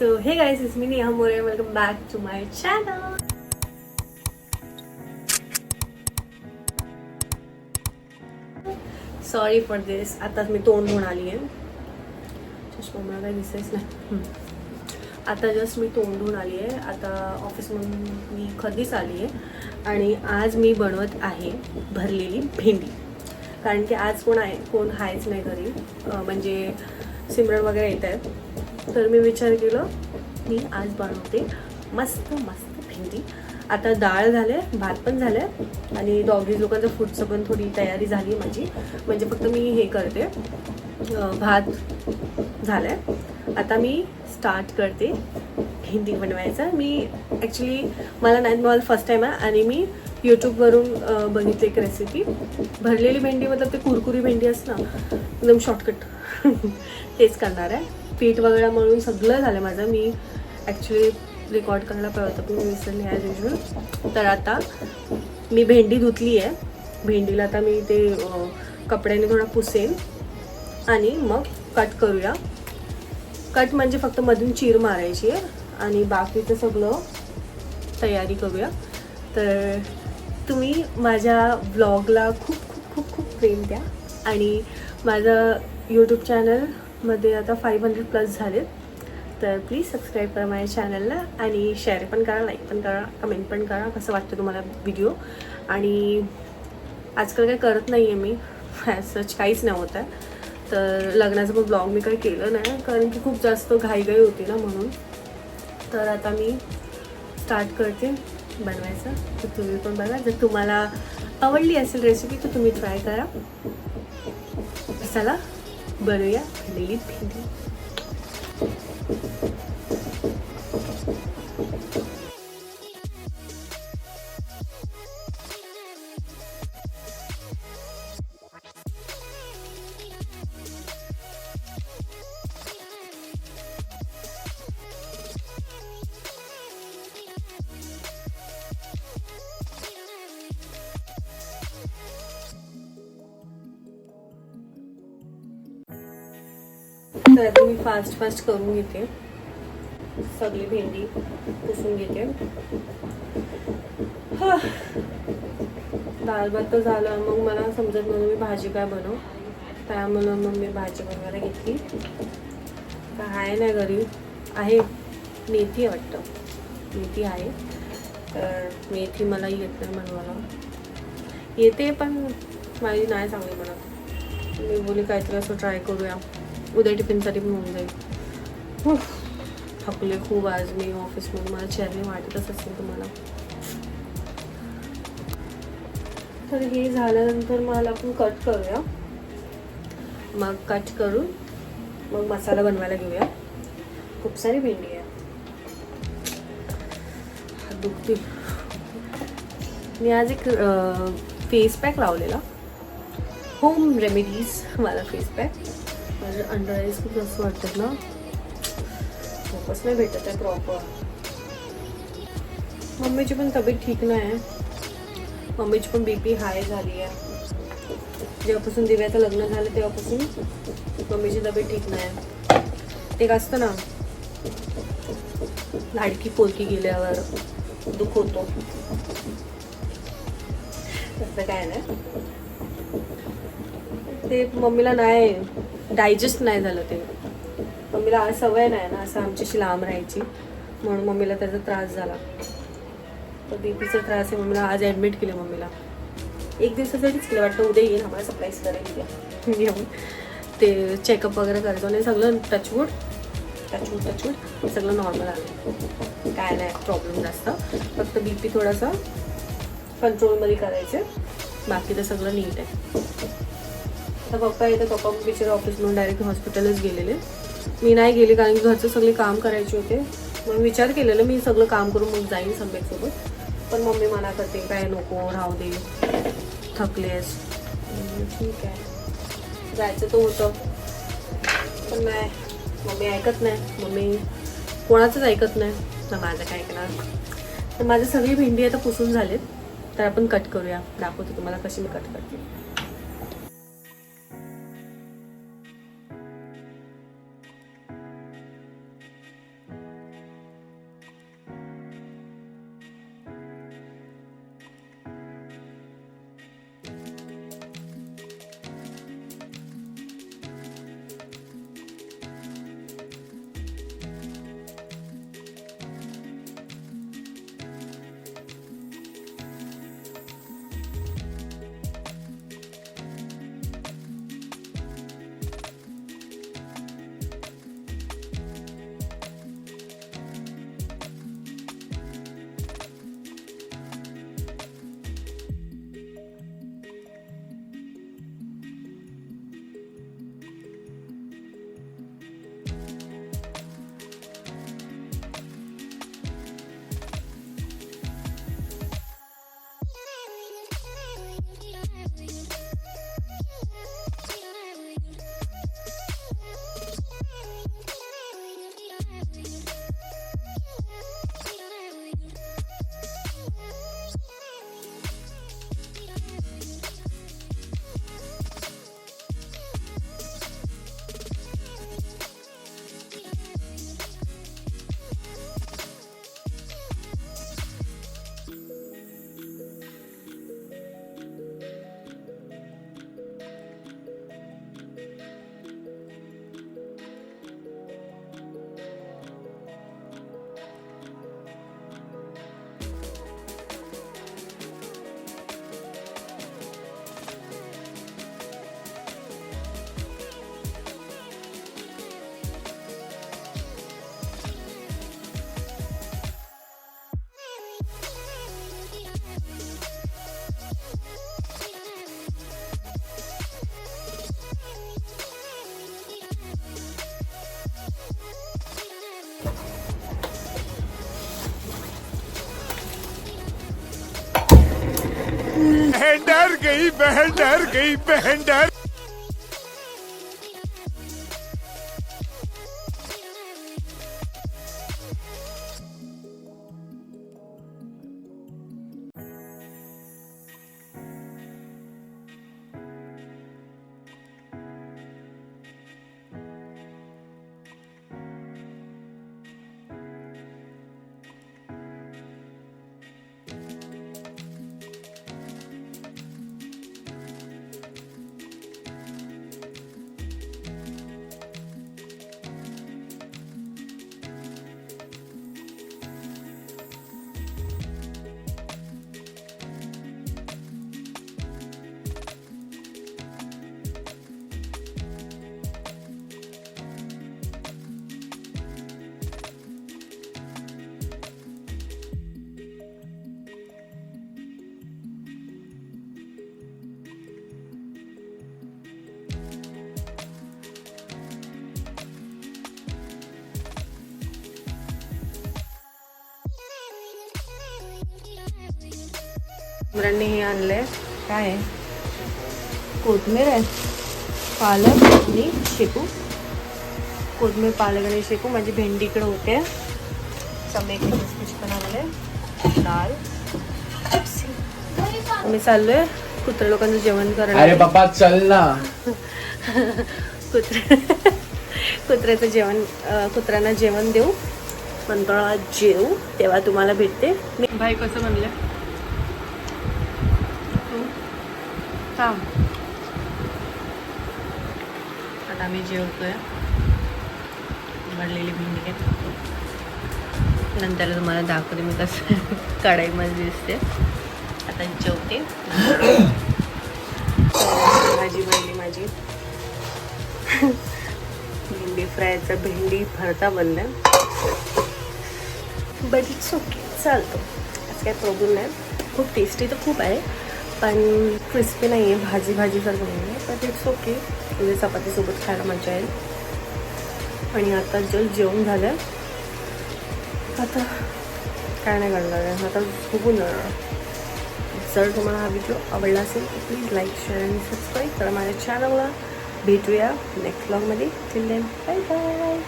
So hey guys, it's me Neha More. Welcome back to my channel. Sorry for this. आता मी तोंड धुवून आली आहे. चष्मा मला काही दिसेच नाही. आता जस्ट मी तोंड धुवून आली आहे. आता ऑफिसमधून मी कधीच आली आहे आणि आज मी बनवत आहे भरलेली भेंडी. कारण की आज कोण आहेच नाही घरी, म्हणजे सिमरन वगैरे येत आहेत. तर मी विचार केलं मी आज बनवते मस्त मस्त भेंडी. आता डाळ झाले, भात पण झाले आणि डॉगी लोकांचं फूडचं पण थोडी तयारी झाली माझी. म्हणजे फक्त मी हे करते, भात झालं. आता मी स्टार्ट करते भेंडी बनवायचं. मी ॲक्च्युली मला फर्स्ट टाईम आहे आणि मी यूट्यूबवरून बघितली एक रेसिपी. भरलेली भेंडी मतलब ते कुरकुरी भेंडी असतं ना, एकदम शॉर्टकट तेच करणार आहे. पीठ वगैरे मळून सगळं झालं माझं. मी ॲक्च्युली रेकॉर्ड करायला पाहिजे होतं पण मी विसरले ॲज युजल. तर आता मी भेंडी धुतली आहे. भेंडीला आता मी ते कपड्याने थोडा पुसेन आणि मग कट करूया. कट म्हणजे फक्त मधून चीर मारायची आहे आणि बाकीचं सगळं तयारी करूया. तर तुम्ही माझ्या ब्लॉगला खूप खूप खूप खूप प्रेम द्या आणि माझं यूट्यूब चॅनलमध्ये आता 500+ झालेत. तर प्लीज सबस्क्राईब करा माझ्या चॅनलला आणि शेअर पण करा, लाईक पण करा, कमेंट पण करा कसं वाटतं तुम्हाला व्हिडिओ. आणि आजकाल काही करत नाही आहे मी, सच काहीच नाही होत आहे. तर लग्नाचं पण ब्लॉग मी काही केलं नाही कारण की खूप जास्त घाईघाई होती ना, म्हणून. तर आता मी स्टार्ट करते बनवायचं. तर तुम्ही पण बघा. जर तुम्हाला आवडली असेल रेसिपी तर तुम्ही ट्राय करा. चला बनवूया भरलेली भेंडी. तर आता मी फास्ट करून घेते. सगळी भेंडी पुसून घेते. डाळ भात तर झालं. मग मला समजत नव्हतं मी भाजी काय बनवू. त्यामुळं मग मी भाजी बनवायला घेतली. काय नाही घरी आहे, मेथी वाटतं, मेथी आहे. तर मेथी मला येत नाही बनवायला. येते पण माझी नाही चांगली बनत. मी बोली काहीतरी असं ट्राय करूया, उद्या टिफिनसाठी पण होऊन जाईल. थकले खूप आज मी ऑफिसमध्ये. मला चेअरने वाटतच असेल तुम्हाला. तर हे झाल्यानंतर मला आपण कट करूया. मग कट करून मग मसाला बनवायला घेऊया. खूप सारी भेंडी आहे. दुखती. मी आज एक फेस पॅक लावलेला, होम रेमेडीज वाला फेस पॅक. माझे अंडर आईज खूप जास्त वाटतात ना, फोकस नाही भेटत आहे प्रॉपर. मम्मीची पण तब्येत ठीक नाही आहे. मम्मीची पण BP हाय झाली आहे. जेव्हापासून दिव्याचं लग्न झालं तेव्हापासून मम्मीची तब्येत ठीक नाही आहे. ते असतं ना, लाडकी पोरकी गेल्यावर दुःख होतो, तसं काय नाही. ते मम्मीला नाही डायजेस्ट नाही झालं. ते मम्मीला आज सवय नाही ना असं आमच्याशी लांब राहायची, म्हणून मम्मीला त्याचा त्रास झाला. तर BPचा त्रास आहे. मम्मीला आज ॲडमिट केलं. मम्मीला 1 दिवसासाठीच केलं वाटतं. उद्या येईल, आम्हाला सरप्राईज करायला येऊन ते चेकअप वगैरे करायचं आणि सगळं टचवूड सगळं नॉर्मल आलं. काय नाही प्रॉब्लेम जास्त. फक्त BP थोडासा कंट्रोलमध्ये करायचे, बाकी तर सगळं नीट आहे. आता पप्पा येतं. पप्पा बिचारे ऑफिसमधून डायरेक्ट हॉस्पिटलच गेलेले. मी नाही गेले कारण की घरचं सगळे काम करायचे होते. मग विचार केलेलं मी सगळं काम करून मग जाईन सम्यकसोबत. पण मम्मी मना करते, काय नको राहू दे, थकलेस. ठीक आहे, जायचं तर होतं पण नाही, मम्मी ऐकत नाही. मम्मी कोणाचंच ऐकत नाही ना, माझं काय ऐकणार. तर माझी सगळी भेंडी आता पुसून झालेत. तर आपण कट करूया. दाखवते तुम्हाला कशी मी कट करते. बहन डर गई बहन डर। मुलांनी हे आणलंय, काय आहे? कोथमीर आहे, पालक आणि शेपू. कोथमीर, पालक आणि शेपू. माझी भेंडी इकडे होते. चमेक पण आणले, डाळ. आम्ही चाललोय कुत्र्या लोकांचं जेवण करायला. अरे बाबा चल ना. कुत्र्याचं जेवण, कुत्र्यांना जेवण देऊ. पण जेवू तेव्हा तुम्हाला भेटते. मी भाई कसं म्हणलं थांब. आता आम्ही जेवतोय. भरलेली भेंडी आहे. नंतर तुम्हाला दाखवते मी कसं कढईमध्ये दिसते. आता जेवते. भाजी बनली माझी. भेंडी फ्रायचा भेंडी भरता बनलाय. बट इट्स ओके, चालतो. असं काही प्रॉब्लेम नाही. खूप टेस्टी तर खूप आहे, पण क्रिस्पी नाही आहे. भाजीसारखं नाही आहे, बट इट्स ओके. म्हणजे चपातीसोबत खायला मजा येईल. आणि आता जस्ट जेवण झालं. आता काय नाही करणार आहे, आता झोपून जाणार. जर तुम्हाला हा व्हिडिओ आवडला असेल तर प्लीज लाईक, शेअर आणि सबस्क्राईब करा माझ्या चॅनलला. भेटूया नेक्स्ट व्लॉगमध्ये. Till then bye bye.